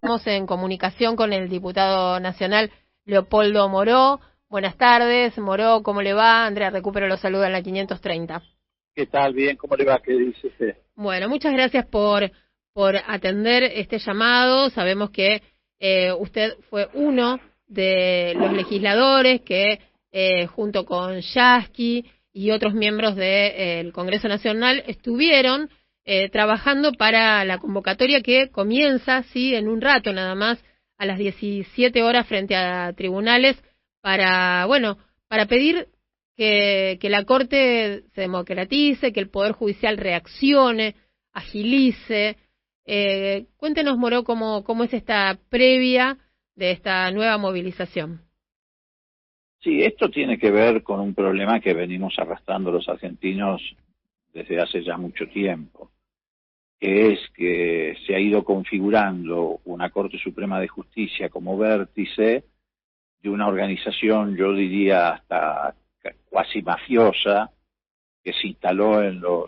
estamos en comunicación con el diputado nacional Leopoldo Moró. Buenas tardes, Moró, ¿cómo le va? Andrea Recupero lo saluda en la 530. ¿Qué tal? Bien, ¿cómo le va? ¿Qué dice usted? Bueno, muchas gracias por atender este llamado. Sabemos que usted fue uno de los legisladores que junto con Yasky y otros miembros del Congreso Nacional estuvieron trabajando para la convocatoria que comienza, sí, en un rato nada más, a las 17 horas frente a tribunales para pedir que la Corte se democratice, que el Poder Judicial reaccione, agilice. Cuéntenos, Moró, cómo es esta previa de esta nueva movilización. Sí, esto tiene que ver con un problema que venimos arrastrando los argentinos desde hace ya mucho tiempo, que es que se ha ido configurando una Corte Suprema de Justicia como vértice de una organización, yo diría hasta cuasi mafiosa, que se instaló en los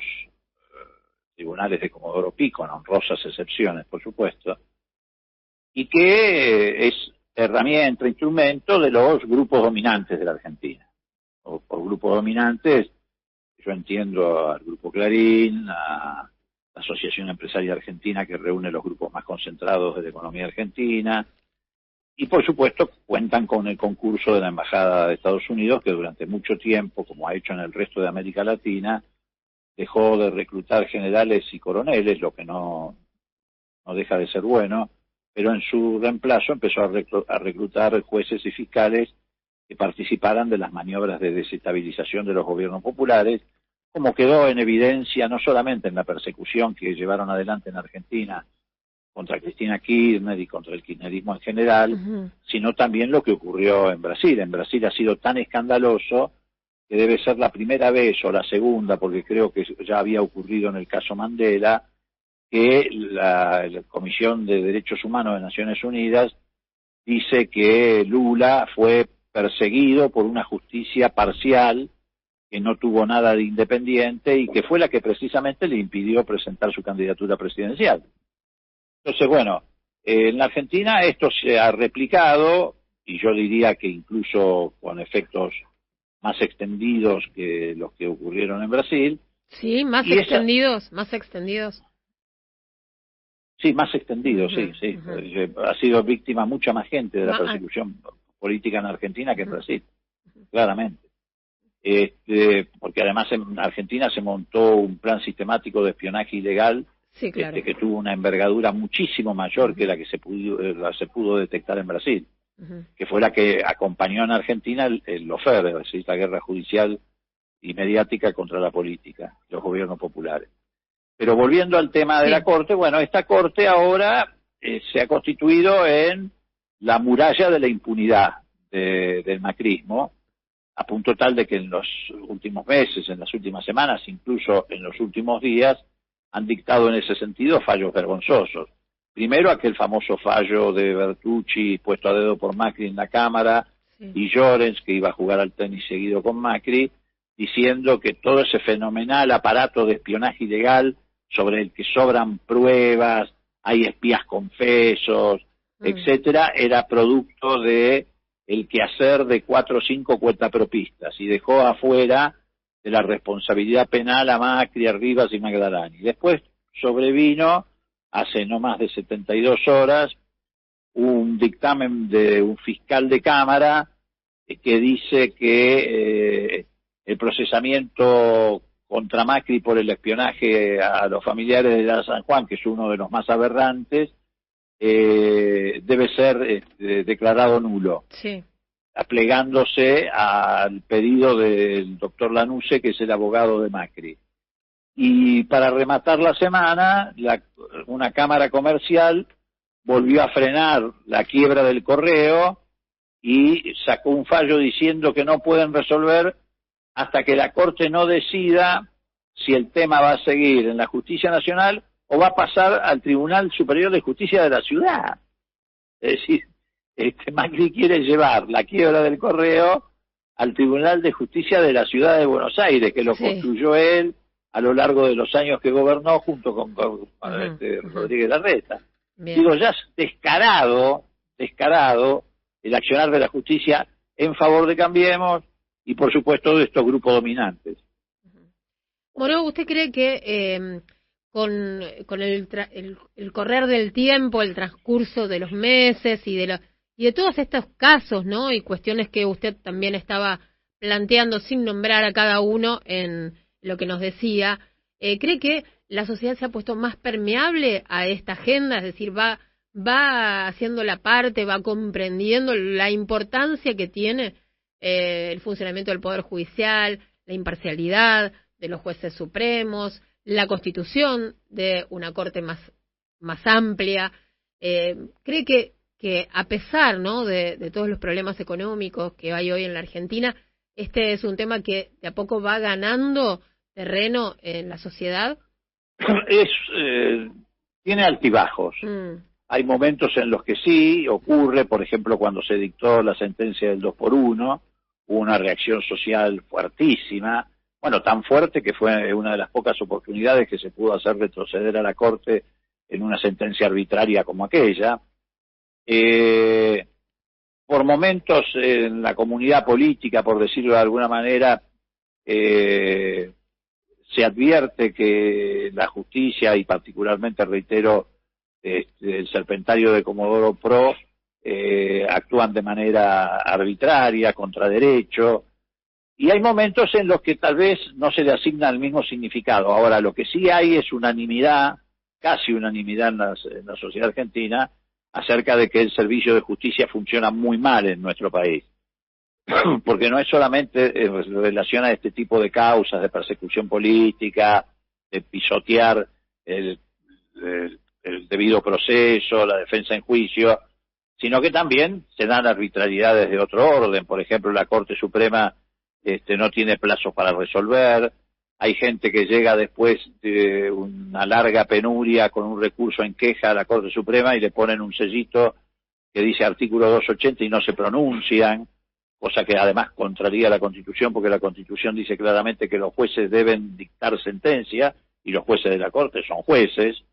tribunales de Comodoro Pi, con honrosas excepciones, por supuesto, y que es herramienta, instrumento de los grupos dominantes de la Argentina. O por grupos dominantes, yo entiendo al Grupo Clarín, a la Asociación Empresaria Argentina, que reúne los grupos más concentrados de la economía argentina, y por supuesto cuentan con el concurso de la Embajada de Estados Unidos, que durante mucho tiempo, como ha hecho en el resto de América Latina, dejó de reclutar generales y coroneles, lo que no deja de ser bueno, pero en su reemplazo empezó a reclutar jueces y fiscales que participaran de las maniobras de desestabilización de los gobiernos populares, como quedó en evidencia no solamente en la persecución que llevaron adelante en Argentina contra Cristina Kirchner y contra el kirchnerismo en general, sino también lo que ocurrió en Brasil. En Brasil ha sido tan escandaloso que debe ser la primera vez o la segunda, porque creo que ya había ocurrido en el caso Mandela, que la Comisión de Derechos Humanos de Naciones Unidas dice que Lula fue perseguido por una justicia parcial que no tuvo nada de independiente y que fue la que precisamente le impidió presentar su candidatura presidencial. Entonces, bueno, en la Argentina esto se ha replicado, y yo diría que incluso con efectos más extendidos que los que ocurrieron en Brasil. Sí, más extendidos. Sí, más extendidos, sí. Ha sido víctima mucha más gente de la persecución política en Argentina que en Brasil, claramente. Porque además en Argentina se montó un plan sistemático de espionaje ilegal, sí, claro, que tuvo una envergadura muchísimo mayor que la que se pudo detectar en Brasil, que fue la que acompañó en Argentina el lawfare, es decir, la guerra judicial y mediática contra la política, los gobiernos populares. Pero volviendo al tema de la Corte, bueno, esta Corte ahora se ha constituido en la muralla de la impunidad del macrismo, a punto tal de que en los últimos meses, en las últimas semanas, incluso en los últimos días, han dictado en ese sentido fallos vergonzosos. Primero, aquel famoso fallo de Bertucci puesto a dedo por Macri en la Cámara, y Llorens, que iba a jugar al tenis seguido con Macri, diciendo que todo ese fenomenal aparato de espionaje ilegal sobre el que sobran pruebas, hay espías confesos, etcétera, era producto de el quehacer de 4 o 5 cuentapropistas, y dejó afuera de la responsabilidad penal a Macri, a Rivas y Magdalani. Después sobrevino, hace no más de 72 horas, un dictamen de un fiscal de Cámara que dice que el procesamiento contra Macri por el espionaje a los familiares de la San Juan, que es uno de los más aberrantes, debe ser declarado nulo, aplegándose al pedido del doctor Lanuse, que es el abogado de Macri. Y para rematar la semana, una cámara comercial volvió a frenar la quiebra del correo y sacó un fallo diciendo que no pueden resolver hasta que la Corte no decida si el tema va a seguir en la Justicia Nacional o va a pasar al Tribunal Superior de Justicia de la ciudad. Es decir, Macri quiere llevar la quiebra del correo al Tribunal de Justicia de la Ciudad de Buenos Aires, que lo construyó él a lo largo de los años que gobernó junto con Rodríguez Larreta. Bien. Digo, ya es descarado el accionar de la justicia en favor de Cambiemos y, por supuesto, de estos grupos dominantes. Moró, ¿usted cree que con el correr del tiempo, el transcurso de los meses y de todos estos casos, ¿no? Y cuestiones que usted también estaba planteando sin nombrar a cada uno en lo que nos decía, ¿cree que la sociedad se ha puesto más permeable a esta agenda? Es decir, va haciendo la parte, va comprendiendo la importancia que tiene el funcionamiento del Poder Judicial, la imparcialidad de los jueces supremos, la constitución de una corte más amplia. ¿Cree que a pesar, ¿no?, de todos los problemas económicos que hay hoy en la Argentina, este es un tema que de a poco va ganando terreno en la sociedad? Tiene altibajos. Hay momentos en los que sí ocurre, por ejemplo, cuando se dictó la sentencia del 2x1, hubo una reacción social fuertísima, bueno, tan fuerte que fue una de las pocas oportunidades que se pudo hacer retroceder a la Corte en una sentencia arbitraria como aquella. Por momentos en la comunidad política, por decirlo de alguna manera, se advierte que la justicia, y particularmente, reitero, el serpentario de Comodoro Pro, actúan de manera arbitraria, contra derecho, y hay momentos en los que tal vez no se le asigna el mismo significado. Ahora, lo que sí hay es unanimidad, casi unanimidad en la sociedad argentina, acerca de que el servicio de justicia funciona muy mal en nuestro país. Porque no es solamente en relación a este tipo de causas de persecución política, de pisotear el debido proceso, la defensa en juicio, sino que también se dan arbitrariedades de otro orden. Por ejemplo, la Corte Suprema no tiene plazos para resolver, hay gente que llega después de una larga penuria con un recurso en queja a la Corte Suprema y le ponen un sellito que dice artículo 280 y no se pronuncian, cosa que además contraría la Constitución, porque la Constitución dice claramente que los jueces deben dictar sentencia y los jueces de la Corte son jueces.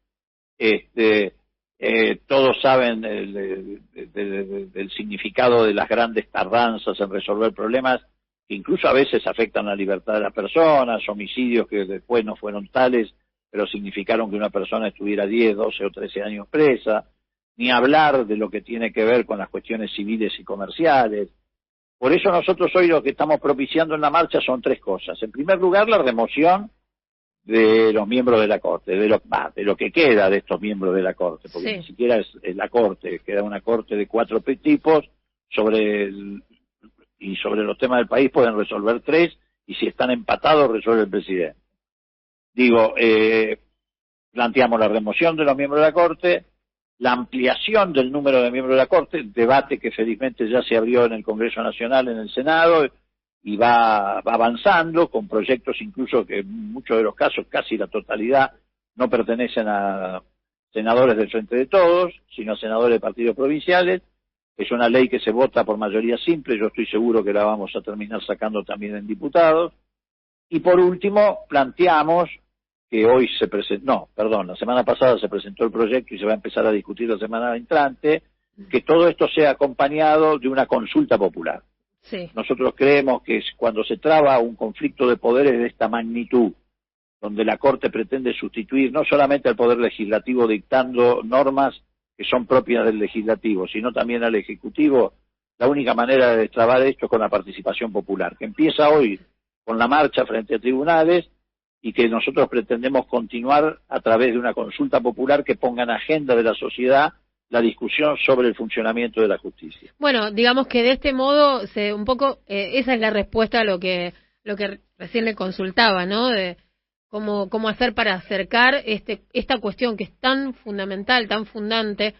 Todos saben del significado de las grandes tardanzas en resolver problemas que incluso a veces afectan la libertad de las personas, homicidios que después no fueron tales, pero significaron que una persona estuviera 10, 12 o 13 años presa, ni hablar de lo que tiene que ver con las cuestiones civiles y comerciales. Por eso nosotros hoy lo que estamos propiciando en la marcha son tres cosas. En primer lugar, la remoción de los miembros de la Corte, de lo que queda de estos miembros de la Corte, porque sí, ni siquiera es la Corte, queda una Corte de 4 tipos, sobre los temas del país pueden resolver 3, y si están empatados resuelve el presidente. Digo, planteamos la remoción de los miembros de la Corte, la ampliación del número de miembros de la Corte, debate que felizmente ya se abrió en el Congreso Nacional, en el Senado, y va avanzando con proyectos incluso que en muchos de los casos, casi la totalidad, no pertenecen a senadores del Frente de Todos, sino a senadores de partidos provinciales. Es una ley que se vota por mayoría simple, yo estoy seguro que la vamos a terminar sacando también en diputados. Y por último, planteamos que hoy la semana pasada se presentó el proyecto y se va a empezar a discutir la semana entrante, que todo esto sea acompañado de una consulta popular. sí. Nosotros creemos que cuando se traba un conflicto de poderes de esta magnitud, donde la Corte pretende sustituir no solamente al Poder Legislativo dictando normas que son propias del Legislativo, sino también al Ejecutivo, la única manera de destrabar esto es con la participación popular, que empieza hoy con la marcha frente a tribunales y que nosotros pretendemos continuar a través de una consulta popular que ponga en agenda de la sociedad la discusión sobre el funcionamiento de la justicia. Bueno, digamos que de este modo, esa es la respuesta a lo que recién le consultaba, ¿no? De cómo hacer para acercar esta cuestión que es tan fundamental, tan fundante,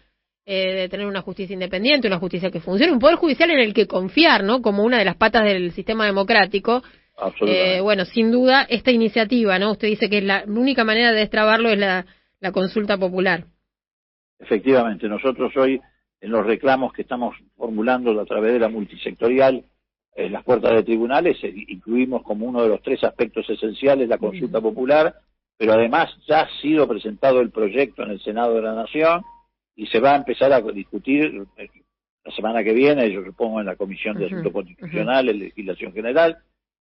de tener una justicia independiente, una justicia que funcione, un poder judicial en el que confiar, ¿no? Como una de las patas del sistema democrático. Bueno, sin duda, esta iniciativa, ¿no? Usted dice que la única manera de destrabarlo es la consulta popular. Efectivamente, nosotros hoy en los reclamos que estamos formulando a través de la multisectorial en las puertas de tribunales incluimos como uno de los 3 aspectos esenciales la consulta popular, pero además ya ha sido presentado el proyecto en el Senado de la Nación y se va a empezar a discutir la semana que viene, yo supongo, en la Comisión de Asuntos Constitucionales, Legislación General,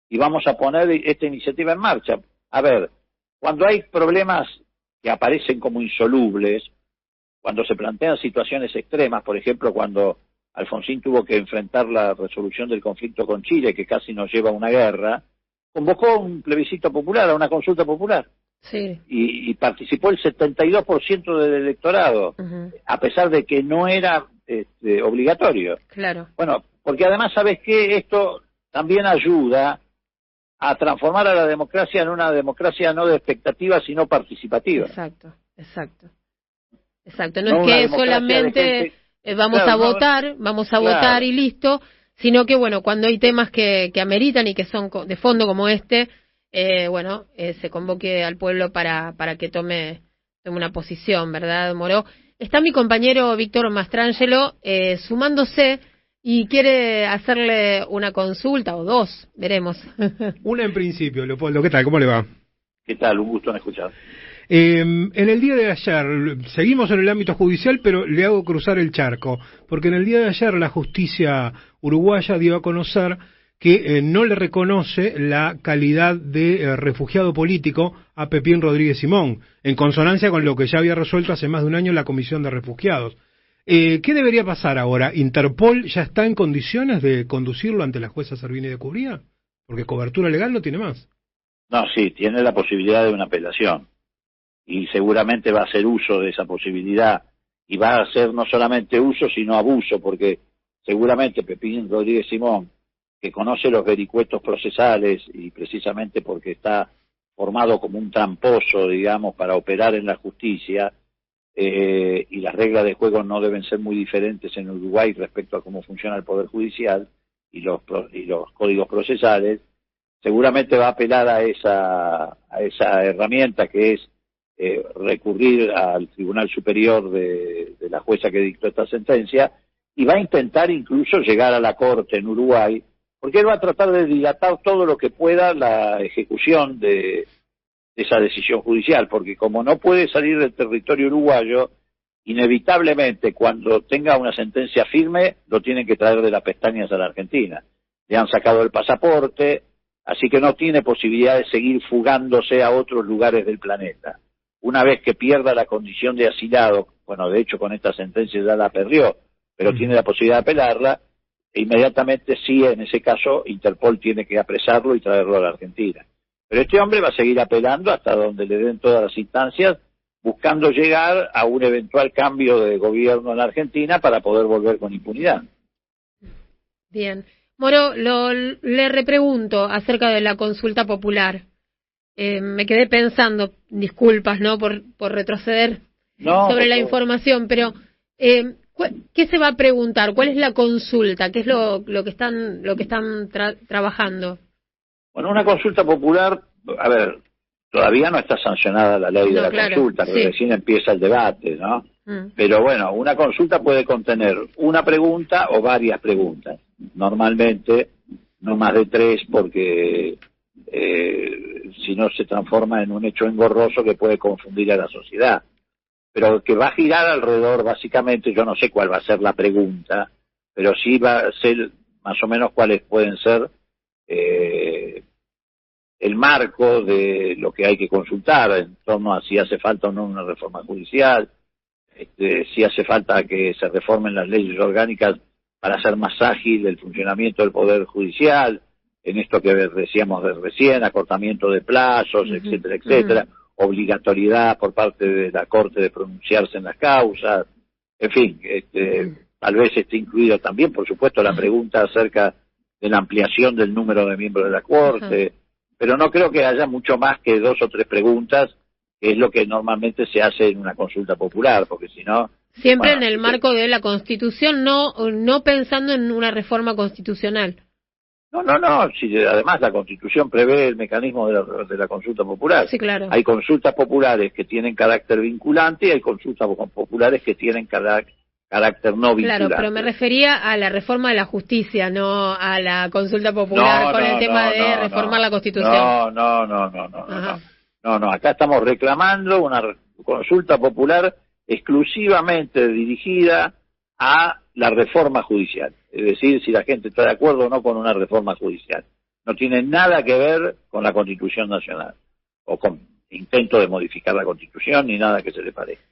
y vamos a poner esta iniciativa en marcha. A ver, cuando hay problemas que aparecen como insolubles, cuando se plantean situaciones extremas, por ejemplo, cuando Alfonsín tuvo que enfrentar la resolución del conflicto con Chile, que casi nos lleva a una guerra, convocó un plebiscito popular, a una consulta popular. Sí. Y participó el 72% del electorado, a pesar de que no era obligatorio. Claro. Bueno, porque además, ¿sabes qué? Esto también ayuda a transformar a la democracia en una democracia no de expectativa, sino participativa. Exacto. No es que solamente vamos a votar y listo, sino que, bueno, cuando hay temas que ameritan y que son de fondo como este, se convoque al pueblo para que tome una posición, ¿verdad, Moró? Está mi compañero Víctor Mastrangelo sumándose y quiere hacerle una consulta, o dos, veremos. Una en principio, Leopoldo, ¿qué tal? ¿Cómo le va? ¿Qué tal? Un gusto en escuchar. En el día de ayer, seguimos en el ámbito judicial, pero le hago cruzar el charco, porque en el día de ayer la justicia uruguaya dio a conocer que no le reconoce la calidad de refugiado político a Pepín Rodríguez Simón, en consonancia con lo que ya había resuelto hace más de un año la Comisión de Refugiados. ¿Qué debería pasar ahora? ¿Interpol ya está en condiciones de conducirlo ante la jueza Servini de Cubría? Porque cobertura legal no tiene más. No, sí, tiene la posibilidad de una apelación. Y seguramente va a hacer uso de esa posibilidad. Y va a hacer no solamente uso, sino abuso, porque seguramente Pepín Rodríguez Simón, que conoce los vericuetos procesales y precisamente porque está formado como un tramposo, digamos, para operar en la justicia, y las reglas de juego no deben ser muy diferentes en Uruguay respecto a cómo funciona el Poder Judicial y los códigos procesales, seguramente va a apelar a esa herramienta que es recurrir al Tribunal Superior de la jueza que dictó esta sentencia, y va a intentar incluso llegar a la Corte en Uruguay, porque él va a tratar de dilatar todo lo que pueda la ejecución de esa decisión judicial, porque como no puede salir del territorio uruguayo, inevitablemente cuando tenga una sentencia firme lo tienen que traer de las pestañas a la Argentina. Le han sacado el pasaporte, así que no tiene posibilidad de seguir fugándose a otros lugares del planeta. Una vez que pierda la condición de asilado, bueno, de hecho con esta sentencia ya la perdió, pero tiene la posibilidad de apelarla, e inmediatamente sí, en ese caso, Interpol tiene que apresarlo y traerlo a la Argentina. Pero este hombre va a seguir apelando hasta donde le den todas las instancias, buscando llegar a un eventual cambio de gobierno en la Argentina para poder volver con impunidad. Bien. Moro, le repregunto acerca de la consulta popular. Me quedé pensando, disculpas, ¿no?, por retroceder sobre la información, pero ¿qué se va a preguntar? ¿Cuál es la consulta? ¿Qué es lo que están trabajando? Bueno, una consulta popular, a ver, todavía no está sancionada la ley de la consulta, sí. Recién empieza el debate, ¿no? Pero bueno, una consulta puede contener una pregunta o varias preguntas. Normalmente no más de 3, porque si no se transforma en un hecho engorroso que puede confundir a la sociedad. Pero que va a girar alrededor, básicamente, yo no sé cuál va a ser la pregunta, pero sí va a ser más o menos cuáles pueden ser el marco de lo que hay que consultar en torno a si hace falta o no una reforma judicial, si hace falta que se reformen las leyes orgánicas para hacer más ágil el funcionamiento del Poder Judicial, en esto que decíamos de recién, acortamiento de plazos, etcétera, etcétera, obligatoriedad por parte de la Corte de pronunciarse en las causas, en fin, tal vez esté incluido también, por supuesto, la pregunta acerca de la ampliación del número de miembros de la Corte, pero no creo que haya mucho más que 2 o 3 preguntas, que es lo que normalmente se hace en una consulta popular, porque si no... Siempre en el marco de la Constitución, no pensando en una reforma constitucional. No, si además la Constitución prevé el mecanismo de la consulta popular. Sí, claro. Hay consultas populares que tienen carácter vinculante y hay consultas populares que tienen carácter no vinculante. Claro, pero me refería a la reforma de la justicia, no a la consulta popular el tema de reformar la Constitución. No, acá estamos reclamando una consulta popular exclusivamente dirigida a la reforma judicial, es decir, si la gente está de acuerdo o no con una reforma judicial. No tiene nada que ver con la Constitución Nacional, o con intento de modificar la Constitución, ni nada que se le parezca.